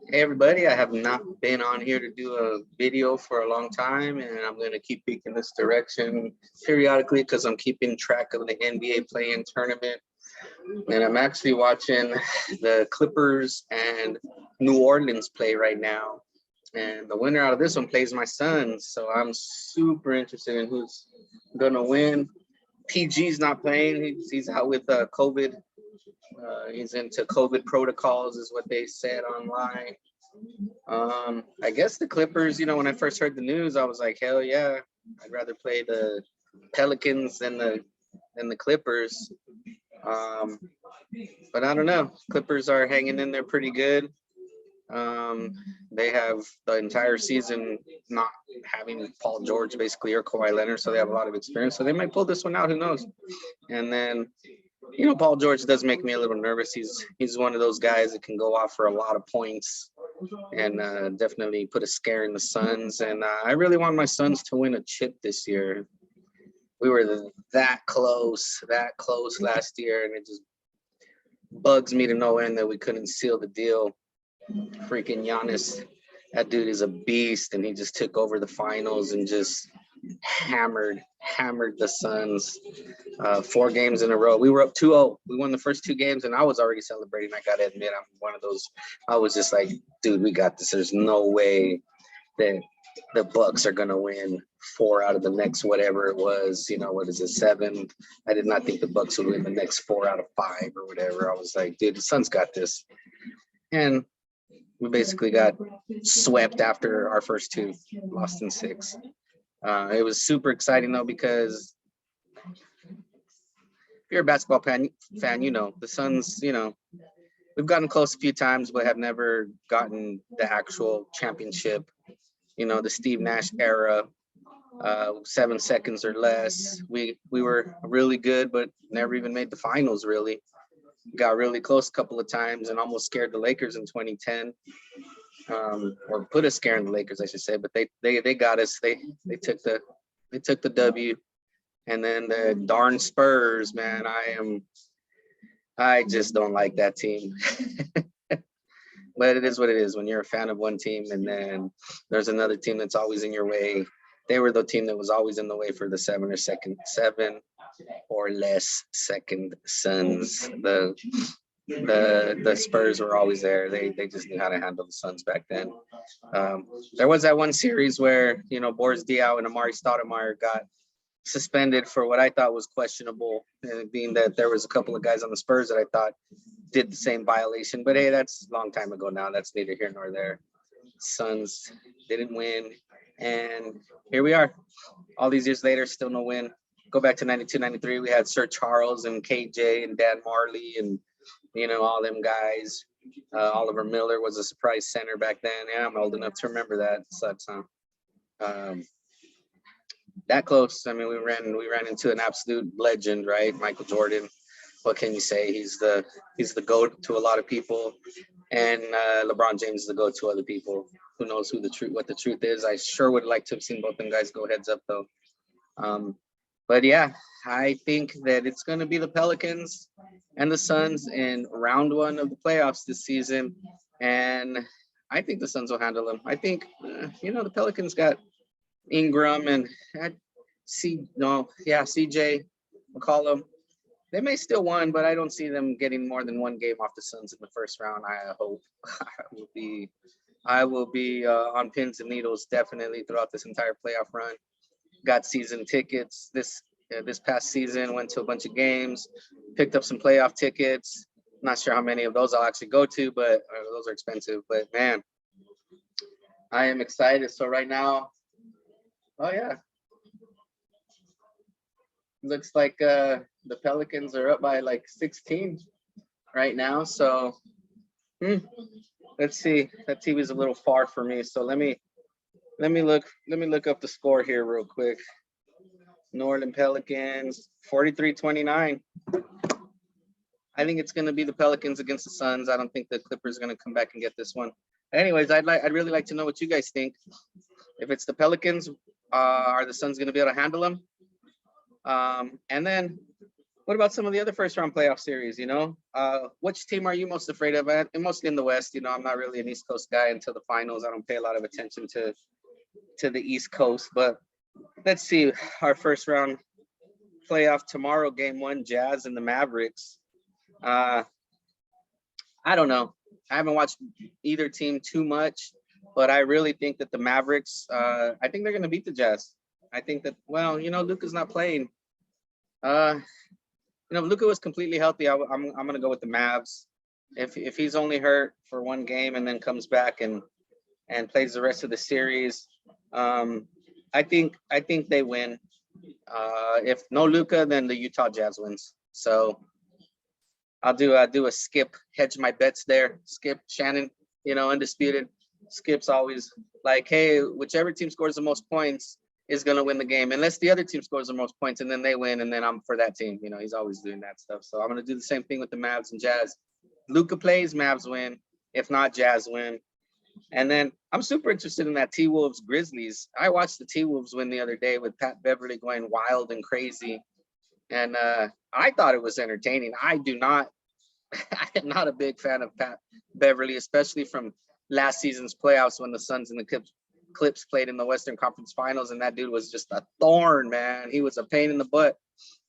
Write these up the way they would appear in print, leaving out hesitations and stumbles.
Hey everybody, I have not been on here to do a video for a long time, and I'm going to keep peeking this direction periodically because I'm keeping track of the NBA play-in tournament. And I'm actually watching the Clippers and New Orleans play right now. And the winner out of this one plays my Suns, so I'm super interested in who's going to win. PG's not playing. He's out with COVID. He's into COVID protocols is what they said online. I guess the Clippers, when I first heard the news, I was like, hell yeah, I'd rather play the Pelicans than the Clippers. But I don't know. Clippers are hanging in there pretty good. They have the entire season not having Paul George basically or Kawhi Leonard, so they have a lot of experience. So they might pull this one out. Who knows? And then, Paul George does make me a little nervous. He's one of those guys that can go off for a lot of points and definitely put a scare in the Suns. And I really want my Suns to win a chip this year. We were that close last year, and it just bugs me to no end that we couldn't seal the deal. Freaking Giannis, that dude is a beast, and he just took over the finals and just hammered the Suns 4 games in a row. We were up 2-0. We won the first 2 games, and I was already celebrating. I gotta admit, I'm one of those. I was just like, dude, we got this. There's no way that the Bucks are gonna win 4 out of the next whatever it was. What is it, 7? I did not think the Bucks would win the next 4 out of 5 or whatever. I was like, dude, the Suns got this. And we basically got swept after our first 2, lost in 6. It was super exciting though, because if you're a basketball fan, the Suns, we've gotten close a few times, but have never gotten the actual championship. The Steve Nash era, 7 seconds or less. We were really good, but never even made the finals really. Got really close a couple of times and almost scared the Lakers in 2010. Or put a scare in the Lakers, I should say, but they got us. They took the W. And then the darn Spurs, man, I just don't like that team. But it is what it is when you're a fan of one team and then there's another team that's always in your way. They were the team that was always in the way for the 7 or less second Suns. The Spurs were always there. They just knew how to handle the Suns back then. There was that one series where, Boris Diaw and Amari Stoudemire got suspended for what I thought was questionable, being that there was a couple of guys on the Spurs that I thought did the same violation. But hey, that's a long time ago now. That's neither here nor there. Suns didn't win. And here we are. All these years later, still no win. Go back to 92, 93. We had Sir Charles and KJ and Dan Marley and all them guys. Oliver Miller was a surprise center back then. Yeah, I'm old enough to remember that. It sucks, huh? That close. I mean, we ran into an absolute legend, right? Michael Jordan. What can you say? He's the GOAT to a lot of people, and LeBron James is the GOAT to other people. Who knows what the truth is? I sure would like to have seen both them guys go heads up though. But yeah, I think that it's going to be the Pelicans and the Suns in round 1 of the playoffs this season. And I think the Suns will handle them. I think, the Pelicans got Ingram and CJ McCollum. They may still win, but I don't see them getting more than 1 game off the Suns in the first round. I hope. I will be on pins and needles definitely throughout this entire playoff run. Got season tickets this past season, went to a bunch of games, picked up some playoff tickets. Not sure how many of those I'll actually go to, but those are expensive. But man, I am excited. So right now, oh yeah, looks like the Pelicans are up by like 16 right now. So let's see. That TV is a little far for me. So let me look up the score here real quick. New Orleans Pelicans 43-29. I think it's going to be the Pelicans against the Suns. I don't think the Clippers are going to come back and get this one. Anyways, I'd really like to know what you guys think. If it's the Pelicans, are the Suns going to be able to handle them? And then what about some of the other first round playoff series? Which team are you most afraid of? And mostly in the West. I'm not really an East Coast guy until the finals. I don't pay a lot of attention to the East Coast. But let's see, our first round playoff tomorrow, game 1, Jazz and the Mavericks. I don't know. I haven't watched either team too much, but I really think that the Mavericks, I think they're going to beat the Jazz. I think that, Luka's not playing. If Luka was completely healthy, I'm going to go with the Mavs. If he's only hurt for one game and then comes back and plays the rest of the series, I think they win. If no Luka, then the Utah Jazz wins. So I'll do a Skip, hedge my bets there. Skip, Shannon, undisputed. Skip's always like, hey, whichever team scores the most points is going to win the game, unless the other team scores the most points and then they win, and then I'm for that team. He's always doing that stuff. So I'm going to do the same thing with the Mavs and Jazz. Luka plays, Mavs win. If not, Jazz win. And then I'm super interested in that T-Wolves Grizzlies. I watched the T-Wolves win the other day with Pat Beverly going wild and crazy. And I thought it was entertaining. I am not a big fan of Pat Beverly, especially from last season's playoffs when the Suns and the Clips played in the Western Conference Finals, and that dude was just a thorn, man. He was a pain in the butt,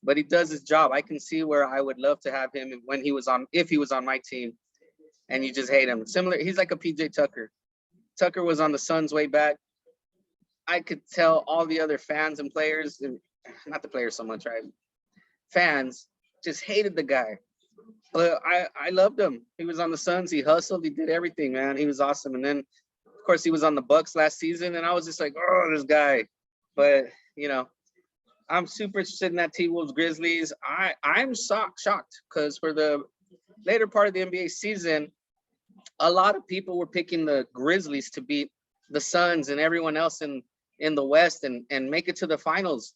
but he does his job. I can see where I would love to have him if he was on my team, and you just hate him. Similar, he's like a PJ Tucker. Tucker was on the Suns way back. I could tell all the other fans and players, and not the players so much, right? Fans just hated the guy. But I loved him. He was on the Suns. He hustled. He did everything, man. He was awesome. And then, of course, he was on the Bucks last season, and I was just like, oh, this guy. But, I'm super interested in that T-Wolves Grizzlies. I'm shocked because for the later part of the NBA season, a lot of people were picking the Grizzlies to beat the Suns and everyone else in the West and make it to the finals.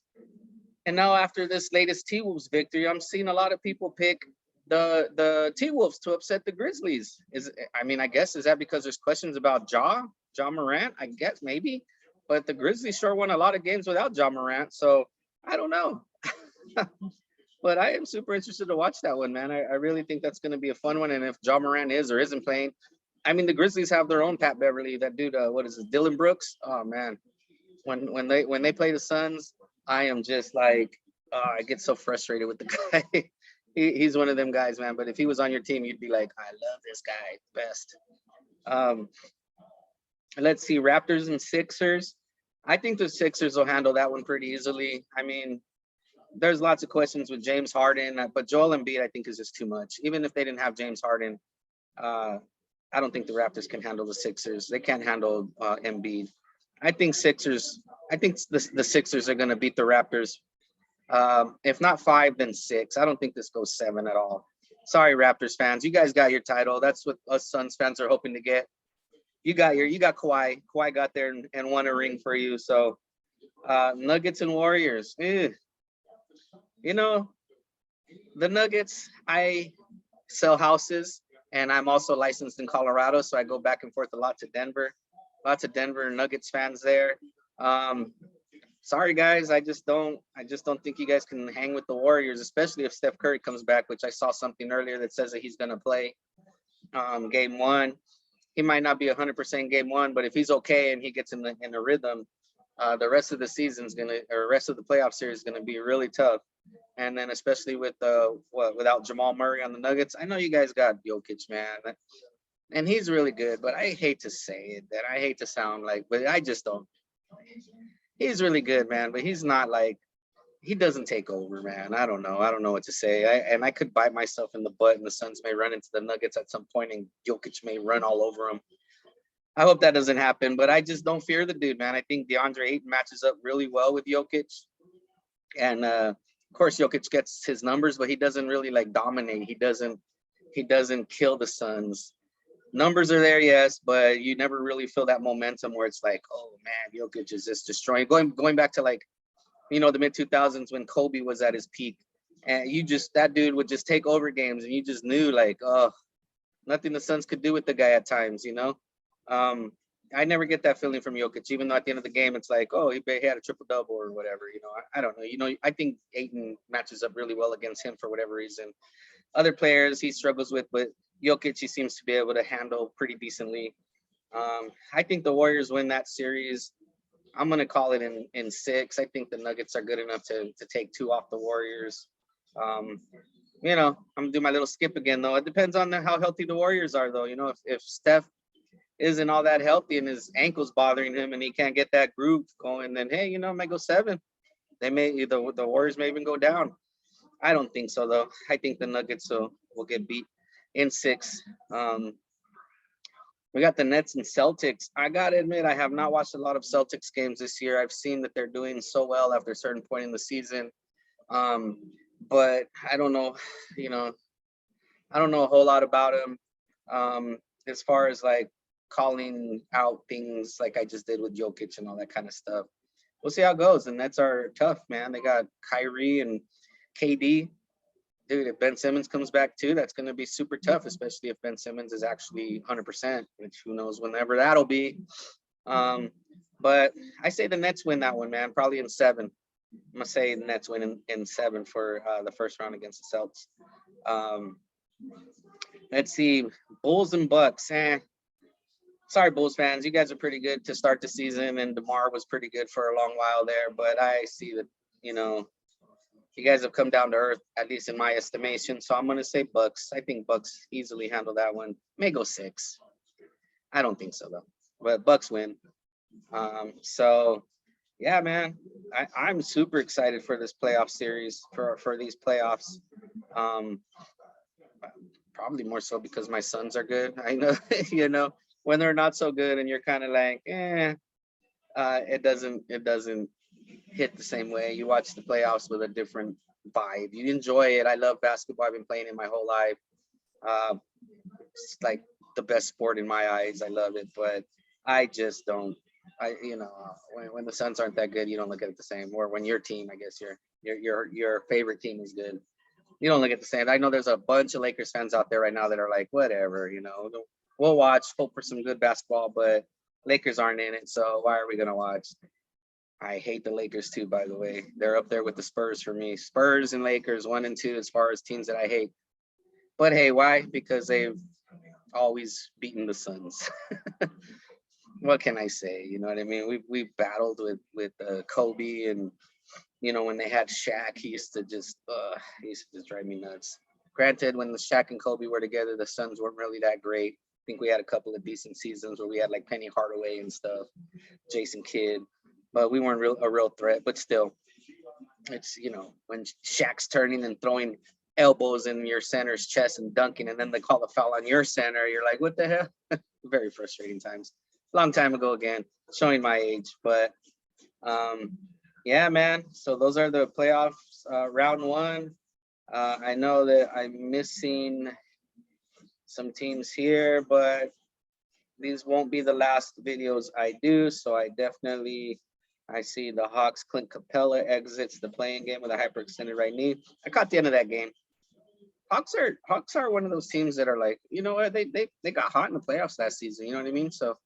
And now after this latest T-Wolves victory, I'm seeing a lot of people pick the T-Wolves to upset the Grizzlies. I guess, is that because there's questions about Ja Morant? I guess maybe. But the Grizzlies sure won a lot of games without Ja Morant. So I don't know. But I am super interested to watch that one, man. I really think that's going to be a fun one. And if Ja Morant is or isn't playing, the Grizzlies have their own Pat Beverly. That dude, what is it, Dylan Brooks? Oh man, when they play the Suns, I am just like, I get so frustrated with the guy. He's one of them guys, man. But if he was on your team, you'd be like, I love this guy, best. Let's see, Raptors and Sixers. I think the Sixers will handle that one pretty easily. There's lots of questions with James Harden, but Joel Embiid, I think, is just too much. Even if they didn't have James Harden, I don't think the Raptors can handle the Sixers. They can't handle Embiid. I think the Sixers are going to beat the Raptors. If not 5, then 6. I don't think this goes 7 at all. Sorry, Raptors fans. You guys got your title. That's what us Suns fans are hoping to get. You got Kawhi. Kawhi got there and won a ring for you. So Nuggets and Warriors. The Nuggets, I sell houses, and I'm also licensed in Colorado, so I go back and forth a lot to Denver. Lots of Denver Nuggets fans there. Sorry guys, I just don't think you guys can hang with the Warriors, especially if Steph Curry comes back, which I saw something earlier that says that he's going to play game 1. He might not be 100% game 1, but if he's okay and he gets in the rhythm, the rest of the season's rest of the playoff series is gonna be really tough. And then especially with without Jamal Murray on the Nuggets, I know you guys got Jokic, man, and he's really good. But I hate to say it, that I hate to sound like, but I just don't. He's really good, man, but he's not like, he doesn't take over, man. I don't know what to say. I could bite myself in the butt, and the Suns may run into the Nuggets at some point, and Jokic may run all over them. I hope that doesn't happen, but I just don't fear the dude, man. I think DeAndre Ayton matches up really well with Jokic, and of course Jokic gets his numbers, but he doesn't really like dominate. He doesn't kill the Suns. Numbers are there, yes, but you never really feel that momentum where it's like, oh man, Jokic is just destroying. Going back to like, the mid 2000s when Kobe was at his peak, and that dude would just take over games, and you just knew like, oh, nothing the Suns could do with the guy at times, I never get that feeling from Jokic, even though at the end of the game, it's like, oh, he had a triple double or whatever. I don't know. I think Ayton matches up really well against him for whatever reason. Other players he struggles with, but Jokic, he seems to be able to handle pretty decently. I think the Warriors win that series. I'm going to call it in 6. I think the Nuggets are good enough to take 2 off the Warriors. I'm going to do my little skip again, though. It depends on how healthy the Warriors are, though. If Steph isn't all that healthy and his ankle's bothering him and he can't get that groove going, then, hey, it might go 7. They may, the Warriors may even go down. I don't think so, though. I think the Nuggets will get beat in 6. We got the Nets and Celtics. I got to admit, I have not watched a lot of Celtics games this year. I've seen that they're doing so well after a certain point in the season. But I don't know, I don't know a whole lot about them as far as like calling out things like I just did with Jokic and all that kind of stuff. We'll see how it goes. The Nets are tough, man. They got Kyrie and KD. Dude, if Ben Simmons comes back too, that's going to be super tough, especially if Ben Simmons is actually 100%, which who knows whenever that'll be. But I say the Nets win that one, man, probably in 7. I'm going to say the Nets win in 7 for the first round against the Celtics. Let's see, Bulls and Bucks. Sorry, Bulls fans, you guys are pretty good to start the season, and DeMar was pretty good for a long while there, but I see that, you guys have come down to earth, at least in my estimation. So I'm going to say Bucks. I think Bucks easily handle that one. May go 6. I don't think so, though. But Bucks win. So, yeah, man, I'm super excited for this playoff series, for these playoffs. Probably more so because my Suns are good. I know, when they're not so good and you're kind of like, it doesn't hit the same way. You watch the playoffs with a different vibe. You enjoy it. I love basketball. I've been playing it my whole life. It's like the best sport in my eyes. I love it, but I just don't. When the Suns aren't that good, you don't look at it the same. Or when your team, I guess your favorite team is good, you don't look at the same. I know there's a bunch of Lakers fans out there right now that are like, whatever, we'll watch, hope for some good basketball, but Lakers aren't in it, so why are we gonna watch? I hate the Lakers too, by the way. They're up there with the Spurs for me. Spurs and Lakers 1 and 2 as far as teams that I hate. But hey, why? Because they've always beaten the Suns. What can I say? You know what I mean? We battled with Kobe, and when they had Shaq, he used to just drive me nuts. Granted, when the Shaq and Kobe were together, the Suns weren't really that great. I think we had a couple of decent seasons where we had like Penny Hardaway and stuff, Jason Kidd. But we weren't a real threat. But still, it's, when Shaq's turning and throwing elbows in your center's chest and dunking, and then they call a foul on your center, you're like, what the hell? Very frustrating times. Long time ago again, showing my age. But yeah, man. So those are the playoffs, round 1. I know that I'm missing some teams here, but these won't be the last videos I do. So I see the Hawks. Clint Capella exits the playing game with a hyperextended right knee. I caught the end of that game. Hawks are one of those teams that are like, what, they got hot in the playoffs last season. You know what I mean? So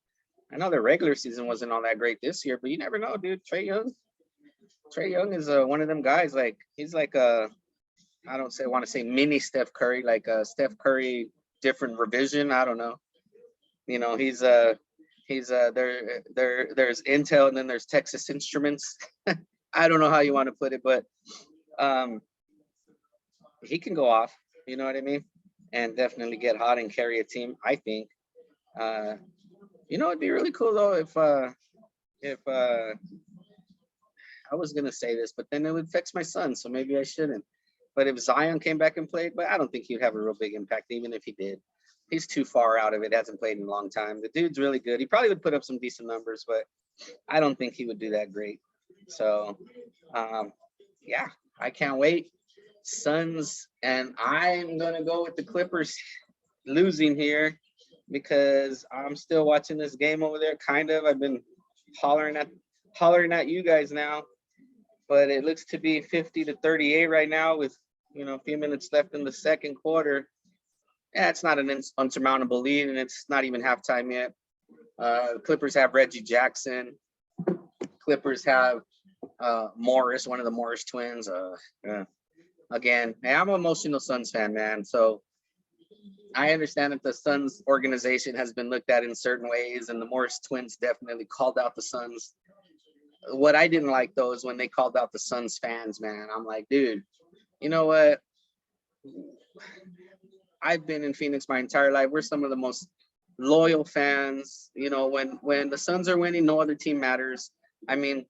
I know their regular season wasn't all that great this year, but you never know, dude. Trae Young is one of them guys. Like, he's like I want to say mini Steph Curry, like a Steph Curry different revision. I don't know. He's there's Intel and then there's Texas Instruments. I don't know how you want to put it, but he can go off, you know what I mean, and definitely get hot and carry a team. I think it'd be really cool though if I was gonna say this, but then it would affect my son, so maybe I shouldn't. But if Zion came back and played, but I don't think he'd have a real big impact, even if he did. He's too far out of it, hasn't played in a long time. The dude's really good. He probably would put up some decent numbers, but I don't think he would do that great. So, yeah, I can't wait. Suns, and I'm going to go with the Clippers losing here because I'm still watching this game over there, kind of. I've been hollering at you guys now, but it looks to be 50-38 right now with, a few minutes left in the second quarter. Yeah, it's not an unsurmountable lead, and it's not even halftime yet. Clippers have Reggie Jackson. Clippers have Morris, one of the Morris twins. Again, I'm an emotional Suns fan, man. So I understand that the Suns organization has been looked at in certain ways, and the Morris twins definitely called out the Suns. What I didn't like, though, is when they called out the Suns fans, man. I'm like, dude, you know what? I've been in Phoenix my entire life. We're some of the most loyal fans. You know, when the Suns are winning, no other team matters. I mean,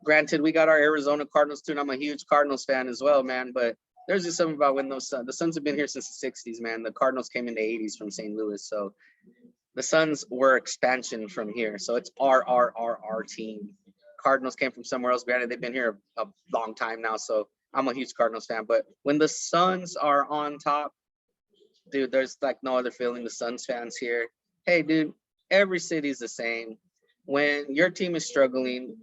granted, we got our Arizona Cardinals too, and I'm a huge Cardinals fan as well, man. But there's just something about when the Suns have been here since the 60s, man. The Cardinals came in the 80s from St. Louis. So the Suns were expansion from here. So it's our team. Cardinals came from somewhere else. Granted, they've been here a long time now. So I'm a huge Cardinals fan. But when the Suns are on top, dude, there's like no other feeling. The Suns fans here. Hey, dude, every city's the same. When your team is struggling,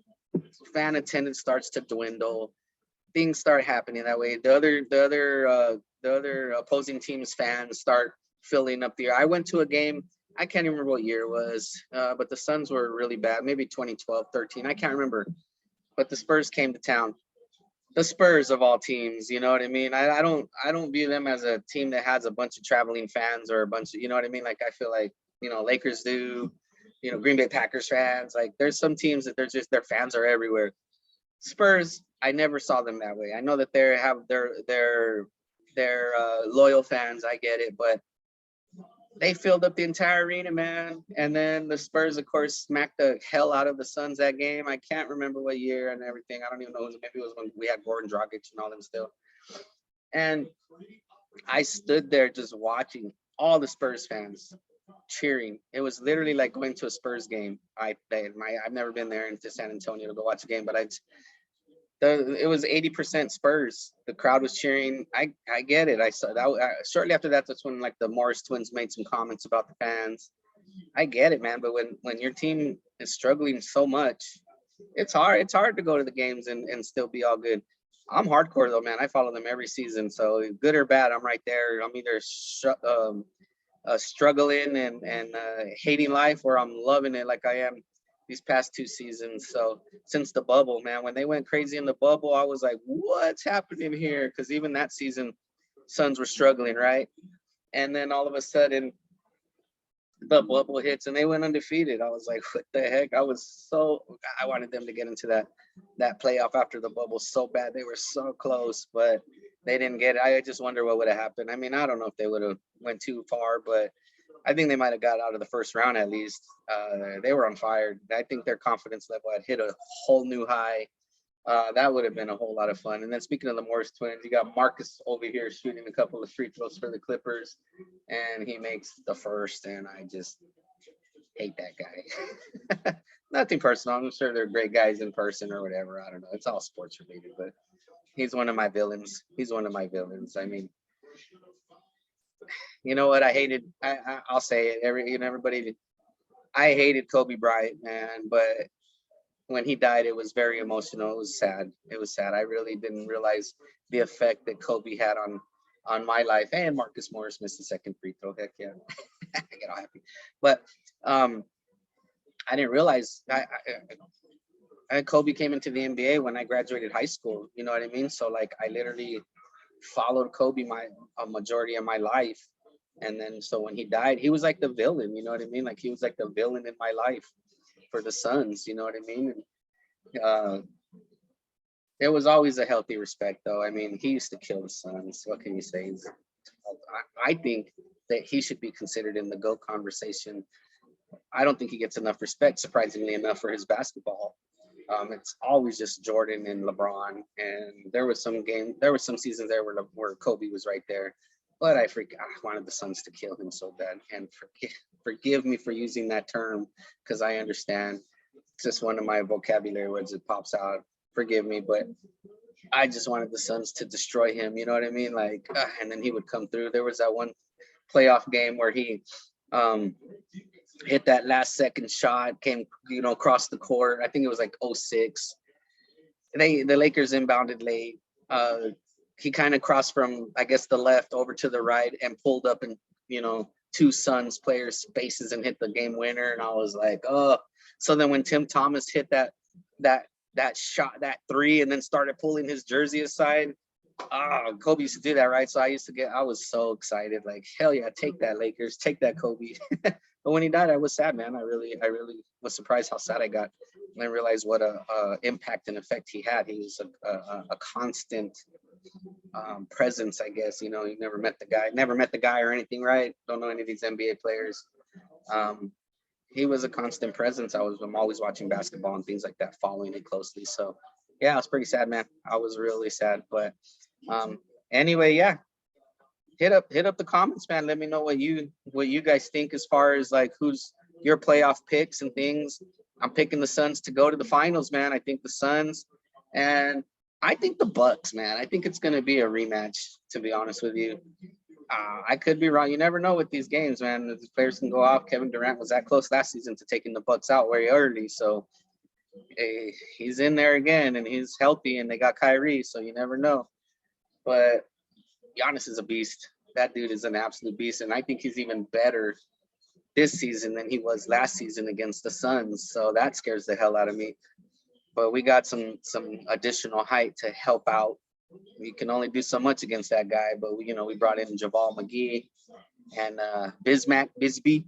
fan attendance starts to dwindle. Things start happening that way. The other opposing team's fans start filling up the air. I went to a game. I can't even remember what year it was, but the Suns were really bad. Maybe 2012, 13. I can't remember. But the Spurs came to town. The Spurs of all teams, you know what I mean? I don't view them as a team that has a bunch of traveling fans or a bunch of, you know what I mean? Like I feel like, you know, Lakers do, you know, Green Bay Packers fans. Like there's some teams that there's just their fans are everywhere. Spurs, I never saw them that way. I know that they have their loyal fans. I get it, but they filled up the entire arena, man. And then the Spurs, of course, smacked the hell out of the Suns that game. I can't remember what year and everything. I don't even know. Maybe it was when we had Gordon Dragic and all them still. And I stood there just watching all the Spurs fans cheering. It was literally like going to a Spurs game. I've never been there into San Antonio to go watch a game, but it was 80% Spurs. The crowd was cheering. I get it. I saw that shortly after that. That's when like the Morris twins made some comments about the fans. I get it, man. But when your team is struggling so much, it's hard. It's hard to go to the games and still be all good. I'm hardcore though, man. I follow them every season. So good or bad, I'm right there. I'm either struggling and hating life, or I'm loving it like I am these past 2 seasons. So since the bubble, man, when they went crazy in the bubble, I was like, what's happening here? Because even that season, Suns were struggling, right? And then all of a sudden, the bubble hits and they went undefeated. I was like, what the heck? I wanted them to get into that playoff after the bubble so bad. They were so close, but they didn't get it. I just wonder what would have happened. I mean, I don't know if they would have went too far, but I think they might have got out of the first round at least. They were on fire. I think their confidence level had hit a whole new high. That would have been a whole lot of fun. And then speaking of the Morris twins, you got Marcus over here shooting a couple of free throws for the Clippers, and he makes the first, and I just hate that guy. Nothing personal. I'm sure they're great guys in person or whatever. I don't know. It's all sports related, but he's one of my villains. I mean, you know what? I'll say it. Everybody. I hated Kobe Bryant, man, but when he died, it was very emotional. It was sad. I really didn't realize the effect that Kobe had on my life. And Marcus Morris missed the second free throw. Heck yeah, I get all happy. But I didn't realize Kobe came into the NBA when I graduated high school. You know what I mean? So like I literally followed Kobe a majority of my life. And then so when he died, he was like the villain. You know what I mean? Like he was like the villain in my life for the Suns. You know what I mean? And, there was always a healthy respect, though. I mean, he used to kill the Suns. What can you say? I think that he should be considered in the GOAT conversation. I don't think he gets enough respect, surprisingly enough, for his basketball. It's always just Jordan and LeBron. And there was some seasons there where Kobe was right there. But I wanted the Suns to kill him so bad. And forgive me for using that term because I understand. It's just one of my vocabulary words that pops out. Forgive me, but I just wanted the Suns to destroy him. You know what I mean? Like, and then he would come through. There was that one playoff game where he hit that last second shot, came, across the court. I think it was like 06. The Lakers inbounded late. He kind of crossed from, I guess, the left over to the right and pulled up and, two Suns players' faces and hit the game winner, and I was like, oh. So then when Tim Thomas hit that shot, that three, and then started pulling his jersey aside, oh, Kobe used to do that, right? So I was so excited, like, hell yeah, take that Lakers, take that Kobe. But when he died, I was sad, man. I really was surprised how sad I got. And I realized what a impact and effect he had. He was a constant presence, I guess. You know, you never met the guy or anything, right? Don't know any of these NBA players. He was a constant presence. I'm always watching basketball and things like that, following it closely. So yeah, I was pretty sad, man. I was really sad. But anyway, yeah. Hit up the comments, man. Let me know what you guys think as far as like who's your playoff picks and things. I'm picking the Suns to go to the finals, man. I think the Suns, and I think the Bucks, man. I think it's gonna be a rematch, to be honest with you. I could be wrong. You never know with these games, man. The players can go off. Kevin Durant was that close last season to taking the Bucks out very early, so he's in there again, and he's healthy, and they got Kyrie, so you never know. But Giannis is a beast. That dude is an absolute beast, and I think he's even better this season than he was last season against the Suns. So that scares the hell out of me. But we got some additional height to help out. We can only do so much against that guy, but we brought in JaVale McGee and Bisbee.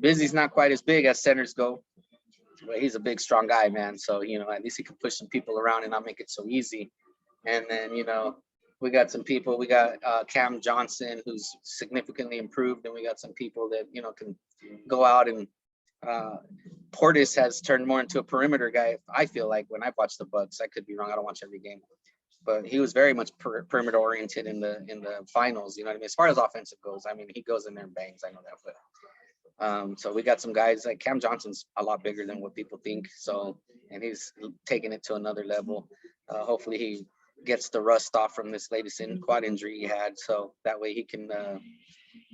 Busy's not quite as big as centers go, but he's a big, strong guy, man. So at least he can push some people around and not make it so easy. And then we got some people. We got Cam Johnson, who's significantly improved, and we got some people that can go out and Portis has turned more into a perimeter guy. I feel like when I've watched the Bucks, I could be wrong. I don't watch every game, but he was very much perimeter oriented in the finals. You know what I mean? As far as offensive goes, I mean he goes in there and bangs. I know that, but so we got some guys like Cam Johnson's a lot bigger than what people think. So and he's taking it to another level. Hopefully he gets the rust off from this latest quad injury he had, so that way he can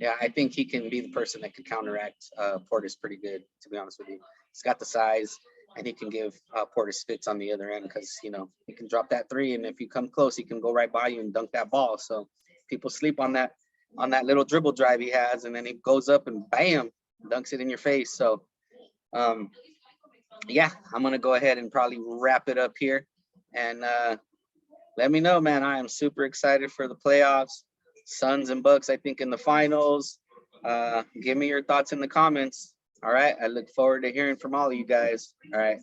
I think he can be the person that could counteract Portis pretty good, to be honest with you. He's got the size, and he can give Portis fits on the other end because he can drop that three, and if you come close he can go right by you and dunk that ball. So people sleep on that little dribble drive he has, and then he goes up and bam, dunks it in your face. So yeah, I'm gonna go ahead and probably wrap it up here, and let me know, man. I am super excited for the playoffs. Suns and Bucks, I think, in the finals. Give me your thoughts in the comments. All right. I look forward to hearing from all of you guys. All right.